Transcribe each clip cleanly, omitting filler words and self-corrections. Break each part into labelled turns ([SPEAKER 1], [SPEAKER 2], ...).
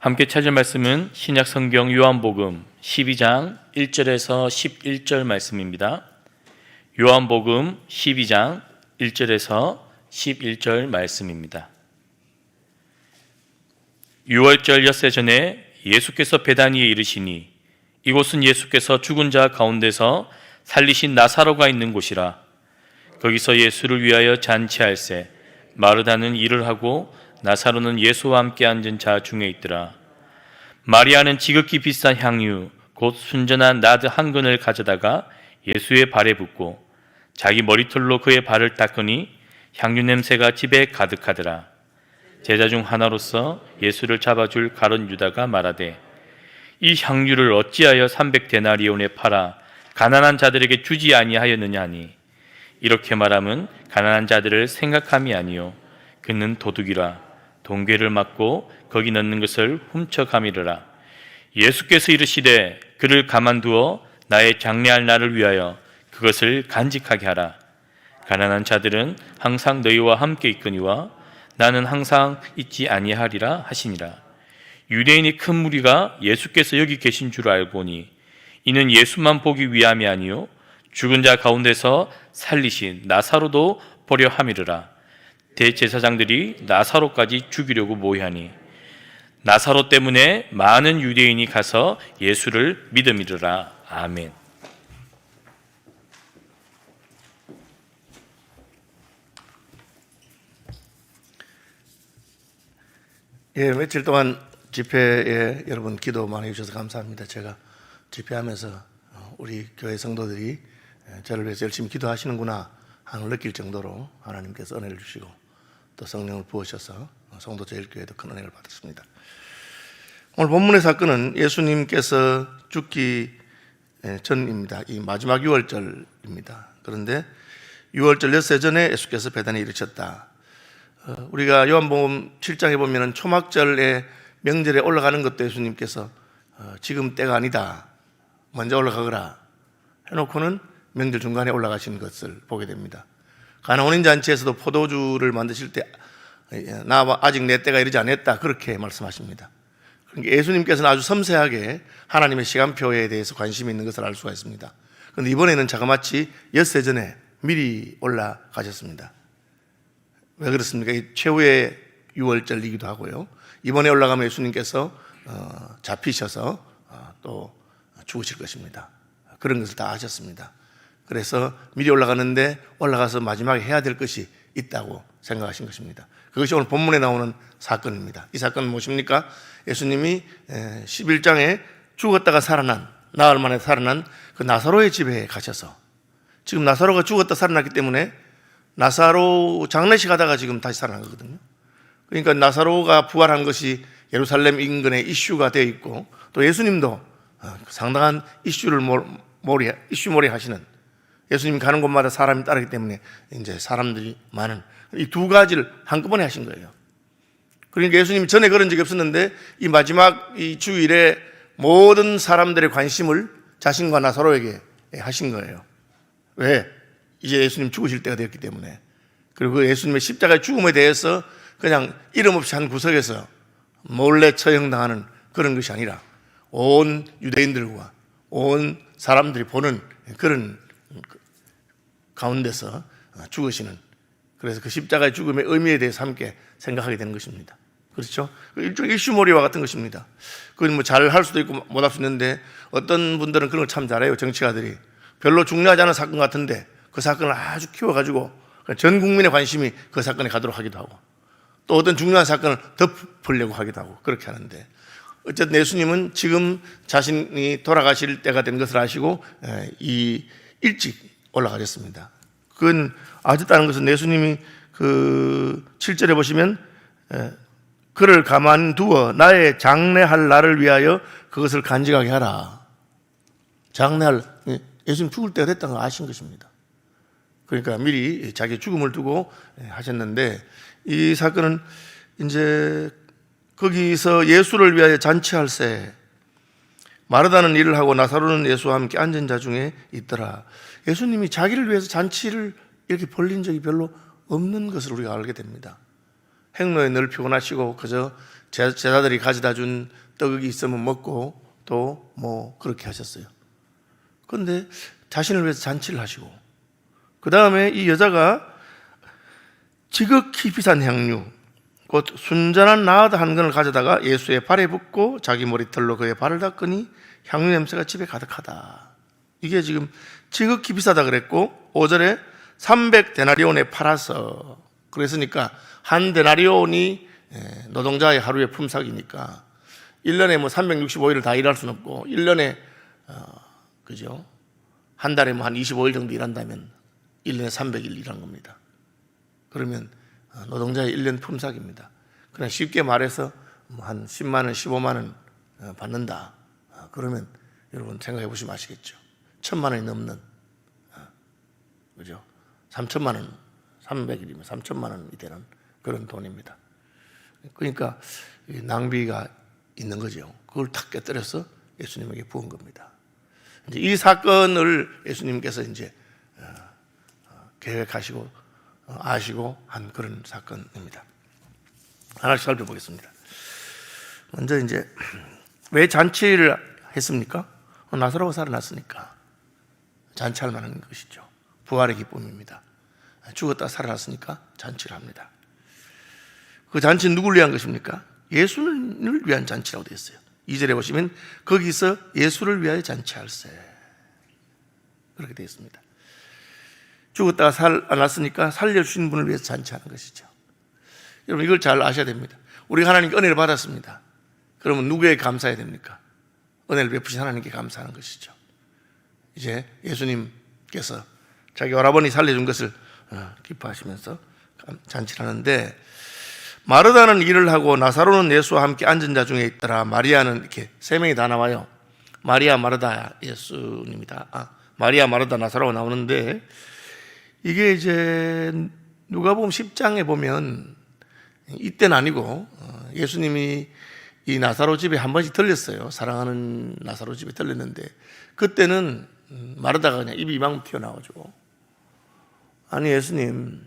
[SPEAKER 1] 함께 찾을 말씀은 신약성경 요한복음 12장 1절에서 11절 말씀입니다. 요한복음 12장 1절에서 11절 말씀입니다. 6월절 엿새 전에 예수께서 베다니에 이르시니 이곳은 예수께서 죽은 자 가운데서 살리신 나사로가 있는 곳이라. 거기서 예수를 위하여 잔치할세 마르다는 일을 하고 나사로는 예수와 함께 앉은 자 중에 있더라. 마리아는 지극히 비싼 향유 곧 순전한 나드 한 근을 가져다가 예수의 발에 붓고 자기 머리털로 그의 발을 닦으니 향유 냄새가 집에 가득하더라. 제자 중 하나로서 예수를 잡아줄 가룟 유다가 말하되 이 향유를 어찌하여 300데나리온에 팔아 가난한 자들에게 주지 아니하였느냐 하니 이렇게 말함은 가난한 자들을 생각함이 아니요 그는 도둑이라 동괴를 맞고 거기 넣는 것을 훔쳐가미르라. 예수께서 이르시되 그를 가만두어 나의 장례할 날을 위하여 그것을 간직하게 하라. 가난한 자들은 항상 너희와 함께 있거니와 나는 항상 있지 아니하리라 하시니라. 유대인이 큰 무리가 예수께서 여기 계신 줄 알고니 이는 예수만 보기 위함이 아니요 죽은 자 가운데서 살리신 나사로도 보려 함이르라. 대제사장들이 나사로까지 죽이려고 모이하니 나사로 때문에 많은 유대인이 가서 예수를 믿음이르라. 아멘.
[SPEAKER 2] 며칠 동안 집회에 여러분 기도 많이 해주셔서 감사합니다. 제가 집회하면서 우리 교회 성도들이 저를 위해서 열심히 기도하시는구나 하는 느낄 정도로 하나님께서 은혜를 주시고 또 성령을 부으셔서 성도 제일교회도 큰 은혜를 받았습니다. 오늘 본문의 사건은 예수님께서 죽기 전입니다. 이 마지막 6월절입니다. 그런데 6월절 엿새 전에 예수께서 베다니에 이르셨다. 우리가 요한복음 7장에 보면 초막절의 명절에 올라가는 것도 예수님께서 지금 때가 아니다, 먼저 올라가거라 해놓고는 명절 중간에 올라가신 것을 보게 됩니다. 가나 혼인잔치에서도 포도주를 만드실 때 나 아직 내 때가 이르지 않았다 그렇게 말씀하십니다. 그러니까 예수님께서는 아주 섬세하게 하나님의 시간표에 대해서 관심이 있는 것을 알 수가 있습니다. 그런데 이번에는 자그마치 엿새 전에 미리 올라가셨습니다. 왜 그렇습니까? 이 최후의 6월절이기도 하고요. 이번에 올라가면 예수님께서 잡히셔서 또 죽으실 것입니다. 그런 것을 다 아셨습니다. 그래서 미리 올라가는데 올라가서 마지막에 해야 될 것이 있다고 생각하신 것입니다. 그것이 오늘 본문에 나오는 사건입니다. 이 사건은 무엇입니까? 예수님이 11장에 죽었다가 살아난, 나흘 만에 살아난 그 나사로의 집에 가셔서, 지금 나사로가 죽었다 살아났기 때문에 나사로 장례식 하다가 지금 다시 살아난 거거든요. 그러니까 나사로가 부활한 것이 예루살렘 인근에 이슈가 되어 있고, 또 예수님도 상당한 이슈몰이 하시는, 예수님이 가는 곳마다 사람이 따르기 때문에 이제 사람들이 많은 이 두 가지를 한꺼번에 하신 거예요. 그러니까 예수님이 전에 그런 적이 없었는데 이 마지막 이 주일에 모든 사람들의 관심을 자신과 나사로에게 하신 거예요. 왜? 이제 예수님 죽으실 때가 되었기 때문에. 그리고 예수님의 십자가의 죽음에 대해서 그냥 이름 없이 한 구석에서 몰래 처형당하는 그런 것이 아니라 온 유대인들과 온 사람들이 보는 그런 가운데서 죽으시는, 그래서 그 십자가의 죽음의 의미에 대해서 함께 생각하게 되는 것입니다. 그렇죠? 일종의 이슈몰이와 같은 것입니다. 그건 뭐 잘 할 수도 있고 못 할 수 있는데 어떤 분들은 그런 걸 참 잘해요. 정치가들이 별로 중요하지 않은 사건 같은데 그 사건을 아주 키워가지고 전 국민의 관심이 그 사건에 가도록 하기도 하고, 또 어떤 중요한 사건을 덮으려고 하기도 하고 그렇게 하는데, 어쨌든 예수님은 지금 자신이 돌아가실 때가 된 것을 아시고 일찍 올라가셨습니다. 그건 아셨다는 것은 예수님이 그 7절에 보시면 그를 가만두어 나의 장례할 날을 위하여 그것을 간직하게 하라. 장례할, 예수님 죽을 때가 됐다는 걸 아신 것입니다. 그러니까 미리 자기 죽음을 두고 하셨는데, 이 사건은 이제 거기서 예수를 위하여 잔치할세 마르다는 일을 하고 나사로는 예수와 함께 앉은 자 중에 있더라. 예수님이 자기를 위해서 잔치를 이렇게 벌린 적이 별로 없는 것을 우리가 알게 됩니다. 행로에 늘 피곤하시고 그저 제자들이 가져다 준 떡이 있으면 먹고 또 뭐 그렇게 하셨어요. 그런데 자신을 위해서 잔치를 하시고, 그 다음에 이 여자가 지극히 비싼 향유 곧 순전한 나아드 한 근을 가져다가 예수의 발에 붓고 자기 머리털로 그의 발을 닦으니 향유 냄새가 집에 가득하다. 이게 지금 지극히 비싸다 그랬고, 5절에 300데나리온에 팔아서, 그랬으니까 한 데나리온이 노동자의 하루의 품삯이니까 1년에 뭐 365일을 다 일할 수는 없고 1년에 그죠? 한 달에 뭐 한 25일 정도 일한다면 1년에 300일 일한 겁니다. 그러면 노동자의 1년 품삯입니다. 그냥 쉽게 말해서 뭐 한 10만 원, 15만 원 받는다. 그러면 여러분 생각해 보시면 아시겠죠. 1,000만 원이 넘는, 그죠? 3천만 원, 300일이면 3천만 원이 되는 그런 돈입니다. 그러니까 낭비가 있는 거죠. 그걸 탁 깨뜨려서 예수님에게 부은 겁니다. 이제 이 사건을 예수님께서 이제 계획하시고 아시고 한 그런 사건입니다. 하나씩 살펴보겠습니다. 먼저 이제 왜 잔치를 했습니까? 나사로가 살아났으니까 잔치할 만한 것이죠. 부활의 기쁨입니다. 죽었다 살아났으니까 잔치를 합니다. 그 잔치는 누구를 위한 것입니까? 예수를 위한 잔치라고 되어 있어요. 2절에 보시면 거기서 예수를 위하여 잔치할세, 그렇게 되어 있습니다. 죽었다가 살아났으니까 살려주신 분을 위해서 잔치하는 것이죠. 여러분 이걸 잘 아셔야 됩니다. 우리가 하나님께 은혜를 받았습니다. 그러면 누구에게 감사해야 됩니까? 은혜를 베푸신 하나님께 감사하는 것이죠. 이제 예수님께서 자기 오라버니 살려준 것을 기뻐하시면서 잔치를 하는데, 마르다는 일을 하고 나사로는 예수와 함께 앉은 자 중에 있더라. 마리아는, 이렇게 세 명이 다 나와요. 마리아, 마르다, 예수님이다. 마리아, 마르다, 나사로가 나오는데, 이게 이제 누가복음 10장에 보면 이때는 아니고 예수님이 이 나사로 집에 한 번씩 들렸어요. 사랑하는 나사로 집에 들렸는데, 그때는 마르다가 그냥 입이 이만큼 튀어나와가지고, 아니 예수님,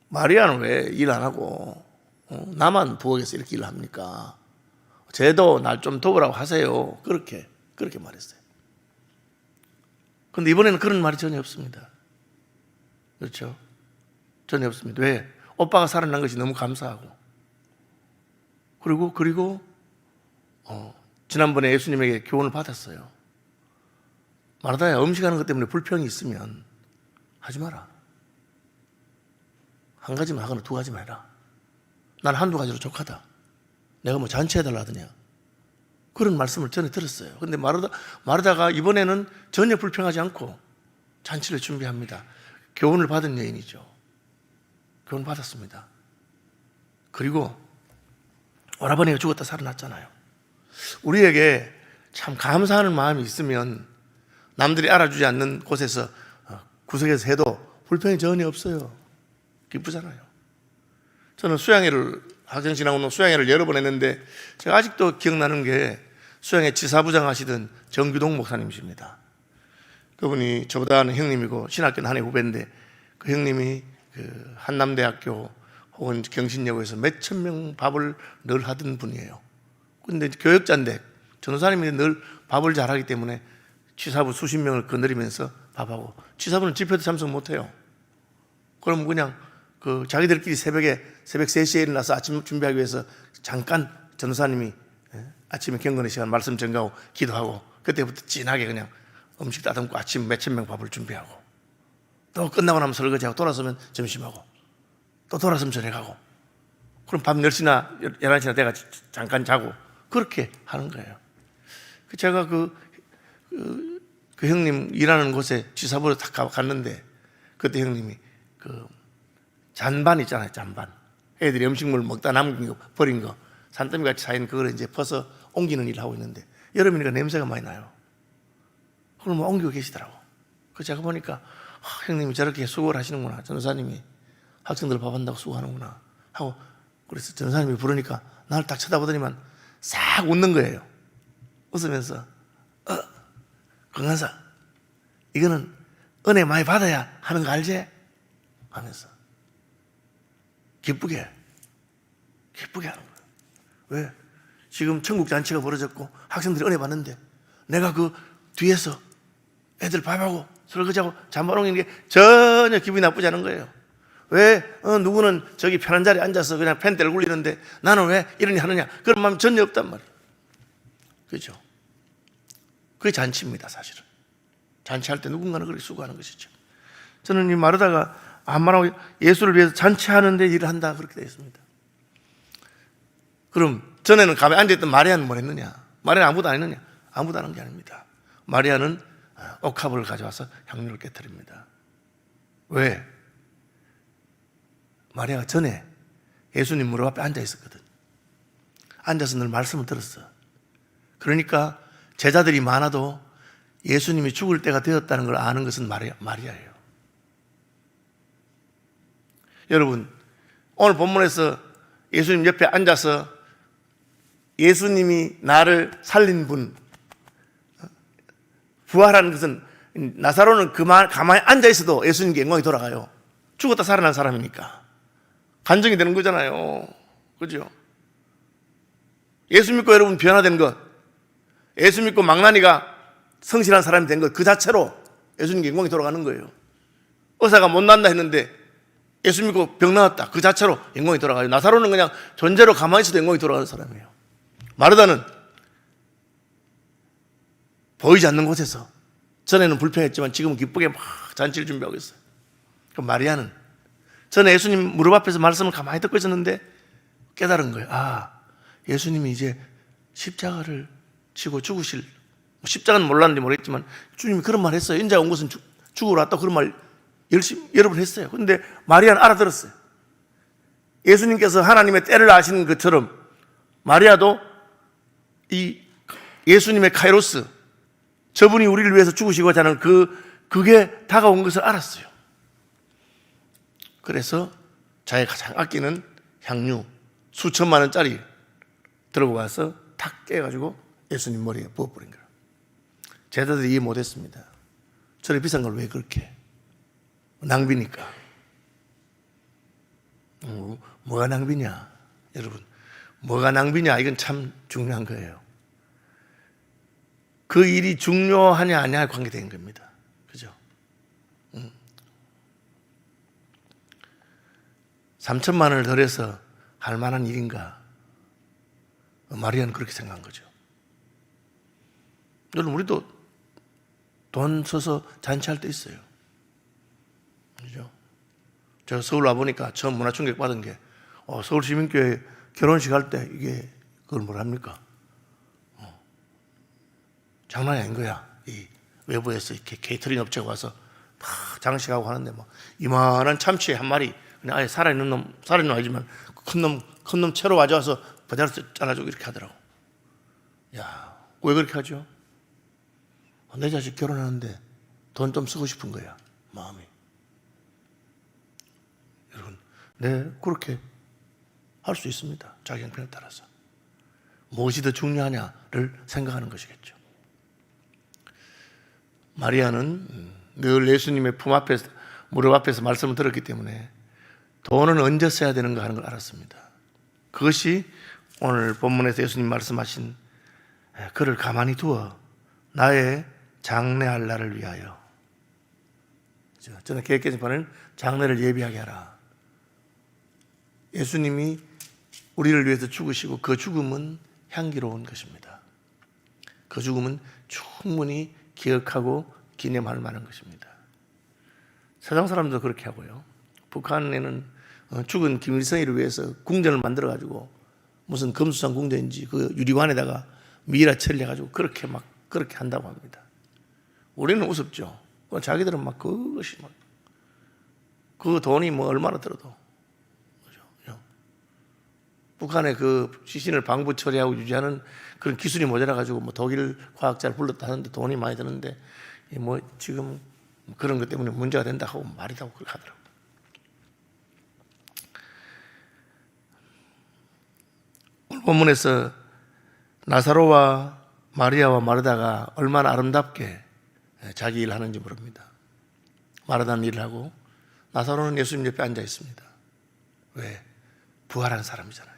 [SPEAKER 2] 마리아는 왜 일 안 하고 나만 부엌에서 이렇게 일을 합니까? 쟤도 날 좀 도우라고 하세요. 그렇게 말했어요. 그런데 이번에는 그런 말이 전혀 없습니다. 그렇죠? 전혀 없습니다. 왜? 오빠가 살아난 것이 너무 감사하고, 그리고 지난번에 예수님에게 교훈을 받았어요. 마르다야, 음식하는 것 때문에 불평이 있으면 하지 마라. 한 가지만 하거나 두 가지만 해라. 난 한두 가지로 족하다. 내가 뭐 잔치해달라 하더냐. 그런 말씀을 전에 들었어요. 그런데 마르다가 이번에는 전혀 불평하지 않고 잔치를 준비합니다. 교훈을 받은 여인이죠. 교훈 받았습니다. 그리고 오라버니가 죽었다 살아났잖아요. 우리에게 참 감사하는 마음이 있으면 남들이 알아주지 않는 곳에서 구석에서 해도 불평이 전혀 없어요. 기쁘잖아요. 저는 학생 지나고 수양회를 여러 번 했는데, 제가 아직도 기억나는 게 수양회 지사부장 하시던 정규동 목사님이십니다. 그분이 저보다 하는 형님이고 신학교는 한 해 후배인데, 그 형님이 그 한남대학교 혹은 경신여고에서 몇천 명 밥을 늘 하던 분이에요. 근데 교역자인데 전도사님이 늘 밥을 잘하기 때문에 지사부 수십 명을 거느리면서 밥하고, 지사부는 집회도 참석 못해요. 그럼 그냥 자기들끼리 새벽 3시에 일어나서 아침 준비하기 위해서 잠깐 전도사님이 아침에 경건의 시간 말씀 전가하고 기도하고, 그때부터 진하게 그냥 음식 따듬고 아침 몇천 명 밥을 준비하고, 또 끝나고 나면 설거지하고, 돌아서면 점심하고, 또 돌아서면 저녁하고, 그럼 밤 10시나 11시나 돼가 잠깐 자고, 그렇게 하는 거예요. 제가 그 형님 일하는 곳에 지사부로 딱 갔는데, 그때 형님이 잔반 있잖아요, 잔반. 애들이 음식물 먹다 남긴 거, 버린 거, 산더미 같이 쌓인 그걸 이제 퍼서 옮기는 일을 하고 있는데, 여름이니까 냄새가 많이 나요. 그걸 뭐 옮기고 계시더라고. 그 제가 보니까 형님이 저렇게 수고를 하시는구나. 전도사님이 학생들 밥한다고 수고하는구나 하고, 그래서 전도사님이 부르니까 나를 딱 쳐다보더니만 싹 웃는 거예요. 웃으면서 건강사, 이거는 은혜 많이 받아야 하는 거 알지? 하면서 기쁘게 하는 거예요. 왜? 지금 천국 잔치가 벌어졌고 학생들이 은혜 받는데 내가 그 뒤에서 애들 밥하고 설거지하고 잠바롱이는 게 전혀 기분이 나쁘지 않은 거예요. 왜? 누구는 저기 편한 자리에 앉아서 그냥 펜대를 굴리는데 나는 왜 이러니 하느냐, 그런 마음이 전혀 없단 말이에요. 그죠? 그게 잔치입니다. 사실은 잔치할 때 누군가는 그렇게 수고하는 것이죠. 저는 이 마르다가 안 말하고 예수를 위해서 잔치하는데 일을 한다, 그렇게 되어 있습니다. 그럼 전에는 가만히 앉아있던 마리아는 뭘 했느냐? 마리아는 아무도 안 했느냐? 아무도 안 한 게 아닙니다. 마리아는 옥합을 가져와서 향유를 깨뜨립니다. 왜? 마리아가 전에 예수님 무릎 앞에 앉아 있었거든. 앉아서 늘 말씀을 들었어. 그러니까 제자들이 많아도 예수님이 죽을 때가 되었다는 걸 아는 것은 마리아예요. 여러분, 오늘 본문에서 예수님 옆에 앉아서 예수님이 나를 살린 분, 부활하는 것은, 나사로는 가만히 앉아 있어도 예수님께 영광이 돌아가요. 죽었다 살아난 사람이니까 간증이 되는 거잖아요. 그죠? 예수 믿고 여러분 변화된 것, 예수 믿고 망나니가 성실한 사람이 된 것, 그 자체로 예수님께 영광이 돌아가는 거예요. 의사가 못 낫나 했는데 예수 믿고 병 나았다, 그 자체로 영광이 돌아가요. 나사로는 그냥 존재로 가만히 있어도 영광이 돌아가는 사람이에요. 마르다는 보이지 않는 곳에서, 전에는 불평했지만 지금은 기쁘게 막 잔치를 준비하고 있어요. 그럼 마리아는 전에 예수님 무릎 앞에서 말씀을 가만히 듣고 있었는데 깨달은 거예요. 아, 예수님이 이제 십자가를 지고 죽으실, 십자가는 몰랐는지 모르겠지만 주님이 그런 말 했어요. 인자가 온 것은 죽으러 왔다, 그런 말 열심히 여러 번 했어요. 그런데 마리아는 알아들었어요. 예수님께서 하나님의 때를 아시는 것처럼 마리아도 이 예수님의 카이로스, 저분이 우리를 위해서 죽으시고자 하는 그게 다가온 것을 알았어요. 그래서 자기가 가장 아끼는 향유 수천만 원짜리 들고 가서 탁 깨가지고 예수님 머리에 부어버린 거예요. 제자들이 이해 못했습니다. 저래 비싼 걸 왜 그렇게 해? 낭비니까. 뭐가 낭비냐, 여러분? 뭐가 낭비냐, 이건 참 중요한 거예요. 그 일이 중요하냐 아니냐에 관계된 겁니다. 그죠? 3천만 원을 덜해서 할 만한 일인가? 마리아는 그렇게 생각한 거죠. 여러분, 우리도 돈 써서 잔치할 때 있어요. 그죠? 제가 서울 와보니까 처음 문화충격 받은 게, 서울시민교회 결혼식 할 때 이게, 그걸 뭐라 합니까? 장난이 아닌 거야. 이 외부에서 이렇게 케이터링 업체가 와서 막 장식하고 하는데, 막 이만한 참치 한 마리, 그냥 아예 살아있는 놈 아니지만 큰 놈 채로 가져와서 바자로 잘라주고 이렇게 하더라고. 야, 왜 그렇게 하죠? 내 자식 결혼하는데 돈 좀 쓰고 싶은 거야, 마음이. 여러분, 네, 그렇게 할 수 있습니다. 자기 형편에 따라서. 무엇이 더 중요하냐를 생각하는 것이겠죠. 마리아는 늘 예수님의 품 앞에서, 무릎 앞에서 말씀을 들었기 때문에 돈은 언제 써야 되는가 하는 걸 알았습니다. 그것이 오늘 본문에서 예수님 말씀하신, 그를 가만히 두어 나의 장례할 날을 위하여. 저는 계획 게시판에는 장례를 예비하게 하라. 예수님이 우리를 위해서 죽으시고 그 죽음은 향기로운 것입니다. 그 죽음은 충분히 기억하고 기념할 만한 것입니다. 세상 사람도 그렇게 하고요. 북한에는 죽은 김일성이를 위해서 궁전을 만들어가지고 무슨 금수산 궁전인지 그 유리관에다가 미이라 처리해가지고 그렇게 한다고 합니다. 우리는 우습죠. 자기들은 막 그것이 그 돈이 얼마나 들어도. 그죠? 북한의 그 시신을 방부 처리하고 유지하는 그런 기술이 모자라가지고 독일 과학자를 불렀다 하는데 돈이 많이 드는데 지금 그런 것 때문에 문제가 된다 하고 말이다 하고 그렇게 하더라고요. 오늘 본문에서 나사로와 마리아와 마르다가 얼마나 아름답게 자기 일을 하는지 모릅니다. 마르다는 일을 하고 나사로는 예수님 옆에 앉아 있습니다. 왜? 부활한 사람이잖아요.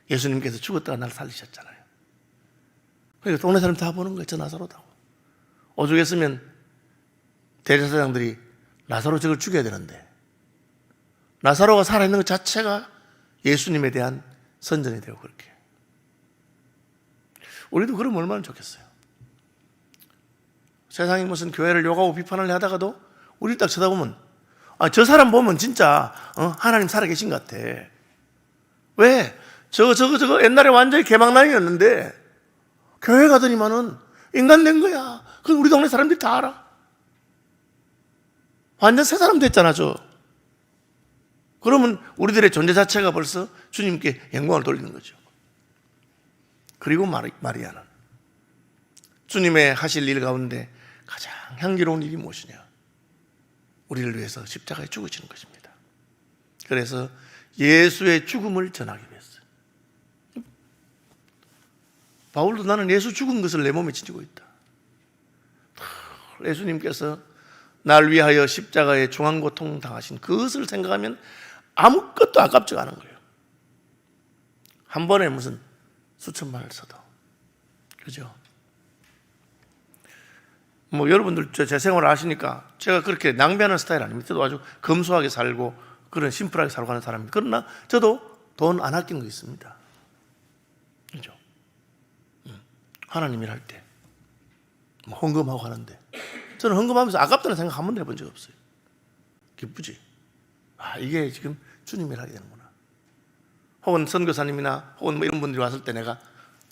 [SPEAKER 2] 예수님께서 죽었다가 날 살리셨잖아요. 그러니까 동네 사람 다 보는 거예요. 저 나사로다고. 오죽했으면 대제사장들이 나사로 저걸 죽여야 되는데, 나사로가 살아있는 것 자체가 예수님에 대한 선전이 되고 그렇게. 우리도 그러면 얼마나 좋겠어요. 세상이 무슨 교회를 욕하고 비판을 하다가도 우리 딱 쳐다보면 저 사람 보면 진짜 하나님 살아계신 것 같아. 왜? 저거 옛날에 완전히 개망난이었는데 교회 가더니만은 인간 된 거야. 그건 우리 동네 사람들이 다 알아. 완전 새 사람 됐잖아. 그러면 우리들의 존재 자체가 벌써 주님께 영광을 돌리는 거죠. 그리고 마리아는 주님의 하실 일 가운데 가장 향기로운 일이 무엇이냐? 우리를 위해서 십자가에 죽으시는 것입니다. 그래서 예수의 죽음을 전하기 위해서. 바울도 나는 예수 죽은 것을 내 몸에 지니고 있다. 예수님께서 날 위하여 십자가에 중환고통 당하신 그것을 생각하면 아무것도 아깝지가 않은 거예요. 한 번에 무슨 수천만을 써도. 그죠? 여러분들 제 생활을 아시니까 제가 그렇게 낭비하는 스타일 아닙니다. 저도 아주 검소하게 살고 그런 심플하게 살고 하는 사람입니다. 그러나 저도 돈 안 아끼는 거 있습니다. 그죠? 하나님 일할 때 헌금하고 하는데 저는 헌금하면서 아깝다는 생각 한 번도 해본 적 없어요. 기쁘지? 이게 지금 주님 일 하게 되는구나. 혹은 선교사님이나 혹은 이런 분들이 왔을 때 내가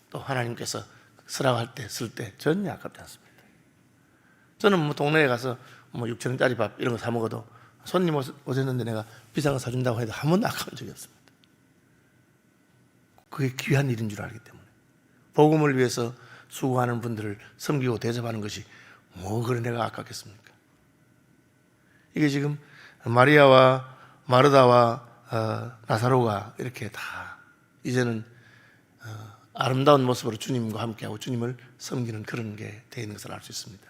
[SPEAKER 2] 또 하나님께서 쓰라고 할 때 쓸 때 전혀 아깝지 않습니다. 저는 동네에 가서 6,000원짜리 밥 이런 거 사 먹어도 손님 오셨는데 내가 비싼 거 사준다고 해도 한 번도 아까운 적이 없습니다. 그게 귀한 일인 줄 알기 때문에. 복음을 위해서 수고하는 분들을 섬기고 대접하는 것이 그래 내가 아깝겠습니까? 이게 지금 마리아와 마르다와 나사로가 이렇게 다 이제는 아름다운 모습으로 주님과 함께하고 주님을 섬기는 그런 게 되어 있는 것을 알 수 있습니다.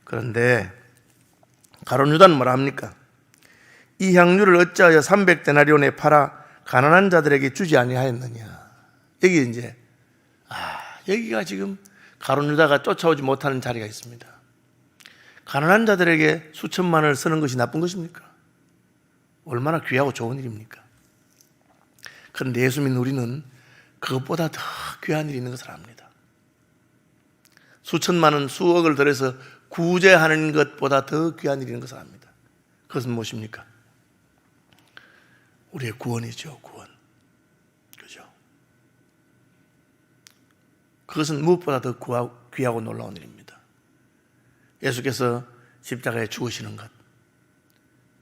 [SPEAKER 2] 그런데 가룟 유다는 뭐라 합니까? 이 향유를 어찌하여 300데나리온에 팔아 가난한 자들에게 주지 아니하였느냐. 여기 이제 여기가 지금 가룟 유다가 쫓아오지 못하는 자리가 있습니다. 가난한 자들에게 수천만 원을 쓰는 것이 나쁜 것입니까? 얼마나 귀하고 좋은 일입니까? 그런데 예수 믿는 우리는 그것보다 더 귀한 일이 있는 것을 압니다. 수천만 원, 수억을 들여서 구제하는 것보다 더 귀한 일이 있는 것을 압니다. 그것은 무엇입니까? 우리의 구원이죠. 구원. 그죠? 그것은 무엇보다 더 귀하고 놀라운 일입니다. 예수께서 십자가에 죽으시는 것,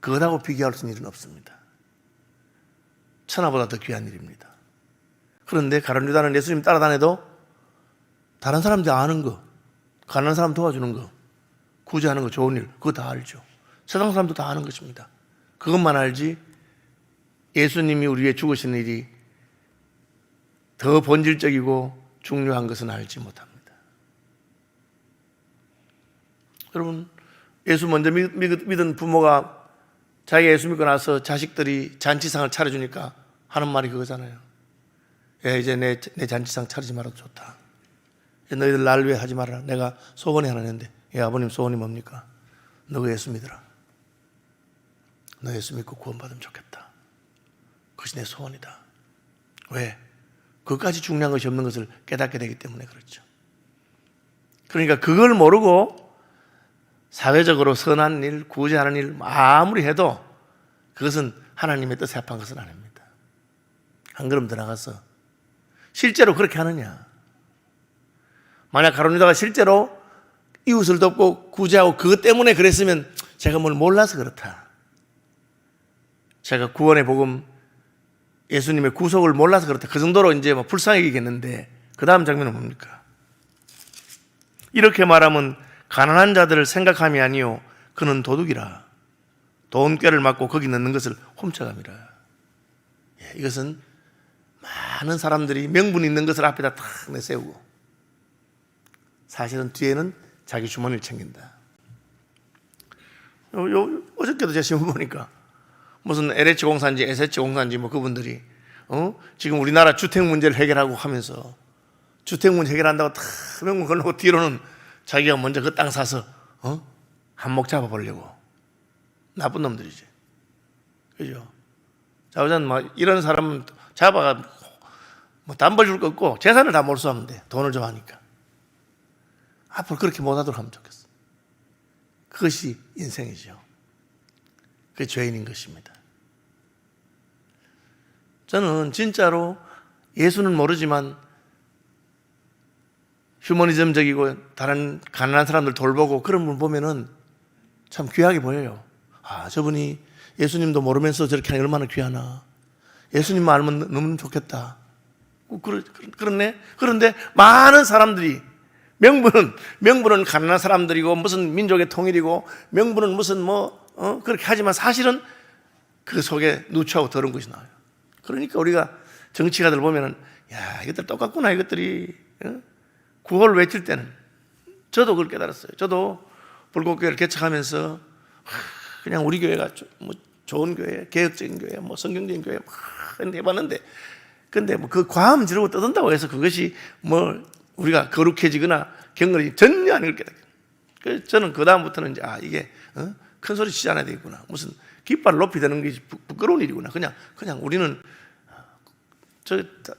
[SPEAKER 2] 그것하고 비교할 수 있는 일은 없습니다. 천하보다 더 귀한 일입니다. 그런데 가룟 유다는 예수님 따라다녀도 다른 사람들이 아는 거, 가난한 사람 도와주는 거, 구제하는 거, 좋은 일, 그거 다 알죠. 세상 사람도 다 아는 것입니다. 그것만 알지 예수님이 우리 위해 죽으시는 일이 더 본질적이고 중요한 것은 알지 못합니다. 여러분, 예수 먼저 믿은 부모가 자기가 예수 믿고 나서 자식들이 잔치상을 차려주니까 하는 말이 그거잖아요. 이제 내 잔치상 차리지 말아도 좋다. 너희들 날 위해 하지 말아라. 내가 소원이 하나 있는데, 아버님 소원이 뭡니까? 너가 예수 믿어라. 너 예수 믿고 구원받으면 좋겠다. 그것이 내 소원이다. 왜? 그것까지 중요한 것이 없는 것을 깨닫게 되기 때문에 그렇죠. 그러니까 그걸 모르고 사회적으로 선한 일, 구제하는 일 아무리 해도 그것은 하나님의 뜻에 합한 것은 아닙니다. 한 걸음 더 나가서 실제로 그렇게 하느냐? 만약 가룟 유다가 실제로 이웃을 돕고 구제하고 그것 때문에 그랬으면 제가 뭘 몰라서 그렇다. 제가 구원의 복음, 예수님의 구속을 몰라서 그렇다. 그 정도로 이제 불쌍히 여기겠는데 그 다음 장면은 뭡니까? 이렇게 말하면 가난한 자들을 생각함이 아니요 그는 도둑이라. 돈꾀를 맞고 거기 넣는 것을 훔쳐갑니다. 이것은 많은 사람들이 명분 있는 것을 앞에다 탁 내세우고 사실은 뒤에는 자기 주머니를 챙긴다. 어저께도 제가 신문 보니까 무슨 LH 공사인지 SH 공사인지 그분들이 지금 우리나라 주택 문제를 해결하고 하면서 주택 문제 해결한다고 다 명분 걸고 뒤로는 자기가 먼저 그 땅 사서 한몫 잡아보려고. 나쁜 놈들이지. 그죠? 자우전 이런 사람은 잡아가 담벌 줄 거 없고 재산을 다 몰수하면 돼. 돈을 좋아하니까. 앞으로 그렇게 못하도록 하면 좋겠어. 그것이 인생이죠. 그게 죄인인 것입니다. 저는 진짜로 예수는 모르지만 휴머니즘적이고 다른 가난한 사람들 돌보고 그런 분 보면은 참 귀하게 보여요. 아, 저분이 예수님도 모르면서 저렇게 하니 얼마나 귀하나. 예수님만 알면 너무 좋겠다. 그렇네. 그런데 많은 사람들이 명분은 가난한 사람들이고 무슨 민족의 통일이고 명분은 무슨 그렇게 하지만 사실은 그 속에 누추하고 더러운 것이 나와요. 그러니까 우리가 정치가들 보면은 야, 이것들 똑같구나 이것들이. 구호를 외칠 때는 저도 그걸 깨달았어요. 저도 불꽃교회를 개척하면서 그냥 우리 교회가 좋은 교회, 개혁적인 교회, 성경적인 교회 해봤는데 근데 그 과음 지르고 떠든다고 해서 그것이 우리가 거룩해지거나 경건이 전혀 아닐 거다. 그래서 저는 그 다음부터는 이제 이게 큰 소리 치지 않아야 되겠구나. 무슨 깃발을 높이 드는 게 부끄러운 일이구나. 그냥 우리는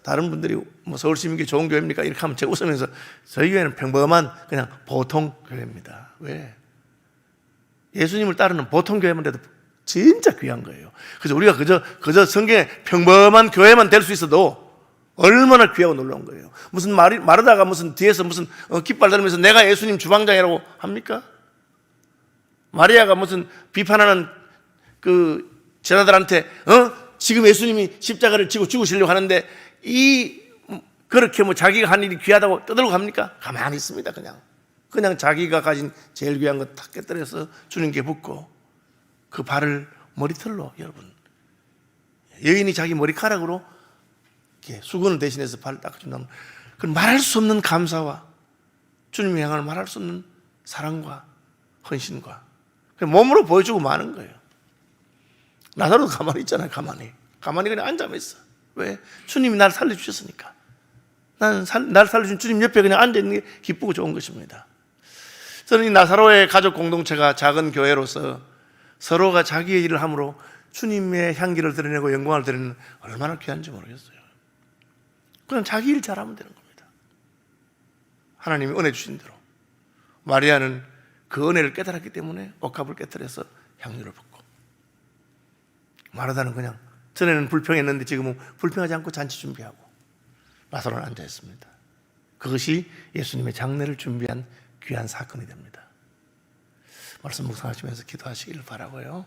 [SPEAKER 2] 다른 분들이 서울시민교회 좋은 교회입니까? 이렇게 하면 제가 웃으면서 저희 교회는 평범한 그냥 보통 교회입니다. 왜? 예수님을 따르는 보통 교회만 돼도 진짜 귀한 거예요. 그래서 우리가 그저 성경에 평범한 교회만 될 수 있어도 얼마나 귀하고 놀라운 거예요. 무슨 마르다가 무슨 뒤에서 무슨 깃발 들으면서 내가 예수님 주방장이라고 합니까? 마리아가 무슨 비판하는 그 제자들한테 지금 예수님이 십자가를 지고 죽으시려고 하는데 그렇게 자기가 한 일이 귀하다고 떠들고 갑니까? 가만히 있습니다. 그냥 자기가 가진 제일 귀한 거 탁 깨뜨려서 주님께 붓고 그 발을 머리털로 여러분 여인이 자기 머리카락으로 이렇게 수건을 대신해서 발을 닦아준다면 그 말할 수 없는 감사와 주님이 향하는 말할 수 없는 사랑과 헌신과 몸으로 보여주고 마는 거예요. 나사로도 가만히 있잖아요. 가만히 그냥 앉아만 있어. 왜? 주님이 나를 살려주셨으니까. 나는 나를 살려준 주님 옆에 그냥 앉아있는 게 기쁘고 좋은 것입니다. 저는 이 나사로의 가족 공동체가 작은 교회로서 서로가 자기의 일을 함으로 주님의 향기를 드러내고 영광을 드리는 얼마나 귀한지 모르겠어요. 그냥 자기 일 잘하면 되는 겁니다. 하나님이 은혜 주신 대로. 마리아는 그 은혜를 깨달았기 때문에 옥합을 깨뜨려서 향유를 붓고, 마르다는 그냥 전에는 불평했는데 지금은 불평하지 않고 잔치 준비하고 나사로는 앉아있습니다. 그것이 예수님의 장례를 준비한 귀한 사건이 됩니다. 말씀 묵상하시면서 기도하시길 바라고요.